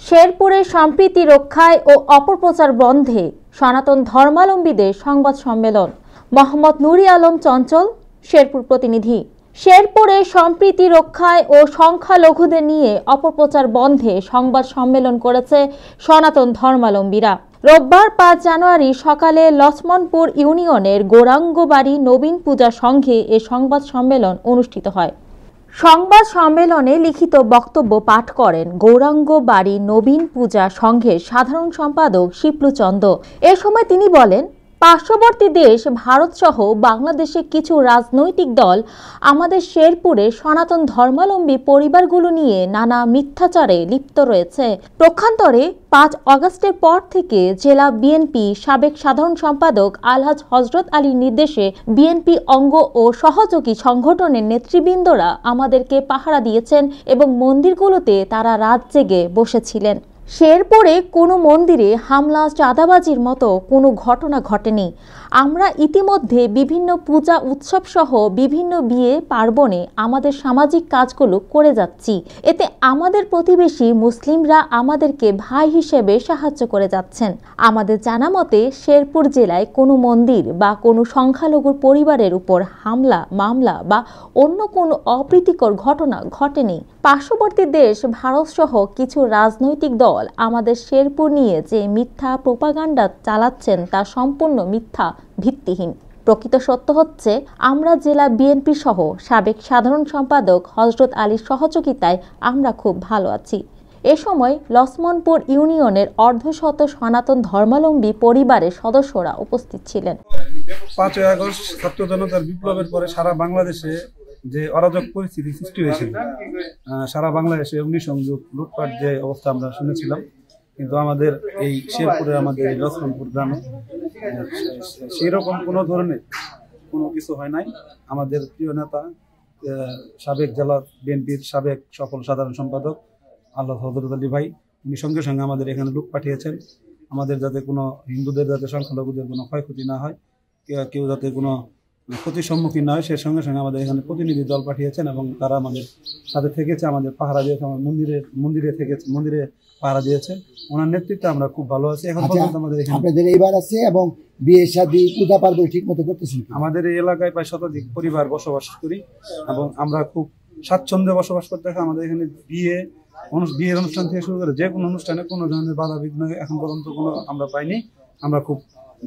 শেরপুরে সম্প্রীতি রক্ষায় ও অপপ্রচার বন্ধে সনাতন ধর্মাবলম্বীদের সংবাদ সম্মেলন। মোহাম্মদ নুরি আলম চঞ্চল, শেরপুর প্রতিনিধি। শেরপুরে সম্প্রীতি রক্ষায় ও সংখ্যালঘুদের নিয়ে অপপ্রচার বন্ধে সংবাদ সম্মেলন করেছে সনাতন ধর্মাবলম্বীরা। রোববার ৫ জানুয়ারি সকালে লছমনপুর ইউনিয়নের গৌরাঙ্গবাড়ি নবীন পূজা সংঘে এ সংবাদ সম্মেলন অনুষ্ঠিত হয়। সংবাদ সম্মেলনে লিখিত বক্তব্য পাঠ করেন গৌরাঙ্গবাড়ি নবীন পূজা সংঘের সাধারণ সম্পাদক শিপলু চন্দ। এ সময় তিনি বলেন, পার্শ্ববর্তী দেশ ভারত সহ বাংলাদেশে কিছু রাজনৈতিক দল আমাদের শেরপুরে সনাতন ধর্মাবলম্বী পরিবারগুলো নিয়ে নানা মিথ্যাচারে লিপ্ত রয়েছে। পক্ষান্তরে ৫ আগস্টের পর থেকে জেলা বিএনপি সাবেক সাধারণ সম্পাদক আলহাজ হযরত আলীর নির্দেশে বিএনপি অঙ্গ ও সহযোগী সংগঠনের নেতৃবৃন্দরা আমাদেরকে পাহারা দিয়েছেন এবং মন্দিরগুলোতে তারা রাত জেগে বসেছিলেন। শেরপুরে কোনো মন্দিরে হামলা, চাঁদাবাজির মতো কোনো ঘটনা ঘটেনি। আমরা ইতিমধ্যে বিভিন্ন পূজা উৎসব সহ বিভিন্ন বিয়ে পার্বণে আমাদের সামাজিক কাজগুলো করে যাচ্ছি। এতে আমাদের প্রতিবেশী মুসলিমরা আমাদেরকে ভাই হিসেবে সাহায্য করে যাচ্ছেন। আমাদের জানা মতে শেরপুর জেলায় কোনো মন্দির বা কোনো সংখ্যালঘুর পরিবারের উপর হামলা, মামলা বা অন্য কোনো অপ্রীতিকর ঘটনা ঘটেনি। পার্শ্ববর্তী দেশ ভারত সহ কিছু রাজনৈতিক দল আমাদের শেরপুর নিয়ে যে মিথ্যা প্রোপাগান্ডা চালাচ্ছেন তা সম্পূর্ণ মিথ্যা, ভিত্তিহীন। প্রকৃত সত্য হচ্ছে, আমরা জেলা বিএনপি সহ সাবেক সাধারণ সম্পাদক হযরত আলীর সহযোগিতায় আমরা খুব ভালো আছি। এ সময় লছমনপুর ইউনিয়নের অর্ধশত সনাতন ধর্মাবলম্বী পরিবারের সদস্যরা উপস্থিত ছিলেন। ৫ আগস্ট ছাত্র জনতার বিপ্লবের পরে সারা বাংলাদেশে যে অরাজক পরিস্থিতি সৃষ্টি হয়েছিল, সারা বাংলাদেশে অগ্নিসংযোগ, লুটপাট যে অবস্থা আমরা শুনেছিলাম, কিন্তু আমাদের এই শেরপুরে, আমাদের এই লছমনপুর গ্রামে সেই রকম কোনো ধরনের কোনো কিছু হয় নাই। আমাদের প্রিয় নেতা, সাবেক জেলা বিএনপির সাবেক সফল সাধারণ সম্পাদক আল্লাহ হযরত আলী ভাই, উনি সঙ্গে সঙ্গে আমাদের এখানে লোক পাঠিয়েছেন, আমাদের যাতে কোনো হিন্দুদের যাতে সংখ্যালঘুদের কোনো ক্ষয়ক্ষতি না হয়, কেউ যাতে কোনো ক্ষতির সম্মুখীন না হয়, সে সঙ্গে সঙ্গে আমাদের এখানে প্রতিনিধি দল পাঠিয়েছেন এবং তারা আমাদের সাথে থেকেছে, আমাদের পাহারা দিয়েছে, আমার মন্দিরে পাহারা দিয়েছে। ওনার নেতৃত্বে আমরা খুব ভালো আছি। এখন পর্যন্ত আমাদের এখানে আপনাদের এইবার আছে এবং বিয়ে শাদী পূজা পার্বণ ঠিক মতো করতেছি। আমাদের এই এলাকায় প্রায় শতাধিক পরিবার বসবাস করি এবং আমরা খুব স্বাচ্ছন্দ্যে বসবাস করতে থাকি। আমাদের এখানে বিয়ের অনুষ্ঠান থেকে শুরু করে যে কোনো অনুষ্ঠানে কোনো ধরনের বাধা বিঘ্ন এখন পর্যন্ত কোনো আমরা পাইনি। আমরা খুব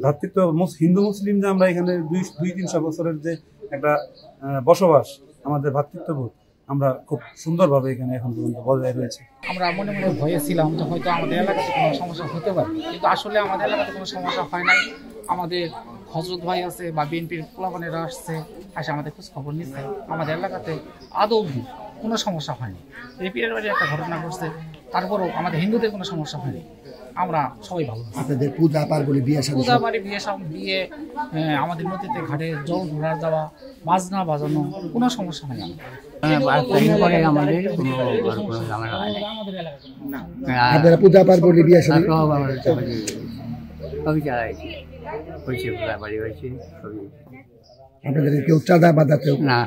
ভ্রাতৃত্ব, হিন্দু মুসলিম যে আমরা এখানে 200-300 বছরের যে একটা বসবাস, আমাদের ভ্রাতৃত্ববোধ আমরা খুব সুন্দরভাবে এখানে এখন পর্যন্ত বজায় রয়েছে। আমরা মনে মনে ভয়ে ছিলাম যে হয়তো আমাদের এলাকাতে কোনো সমস্যা হতে পারে, কিন্তু আসলে আমাদের এলাকাতে কোনো সমস্যা হয় নাই। আমাদের হযরত ভাই আছে বা বিএনপির পোলাপানেরা আসছে, এসে আমাদের খোঁজ খবর নিচ্ছে। আমাদের এলাকাতে আদৌ কোনো সমস্যা হয়নি। এই পীরের বাড়ি একটা ঘটনা ঘটছে, তারপরেও আমাদের হিন্দুদের কোনো সমস্যা হয়নি। আমরা সবাই ভালো আছি। আপনাদের পূজা পার্বণে পূজা বাড়ি, বিয়ে, আমাদের নদীতে ঘাটে জল ঘোরা যাওয়া, বাজনা বাজানো, কোনো সমস্যা হয় না। আপনারা পূজা পার্বণে বিয়ে শাদী আপনাদের কেউ চাঁদা বাঁধাতে না?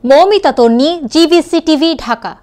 মৌমিতা তন্নি, GVC টিভি, ঢাকা।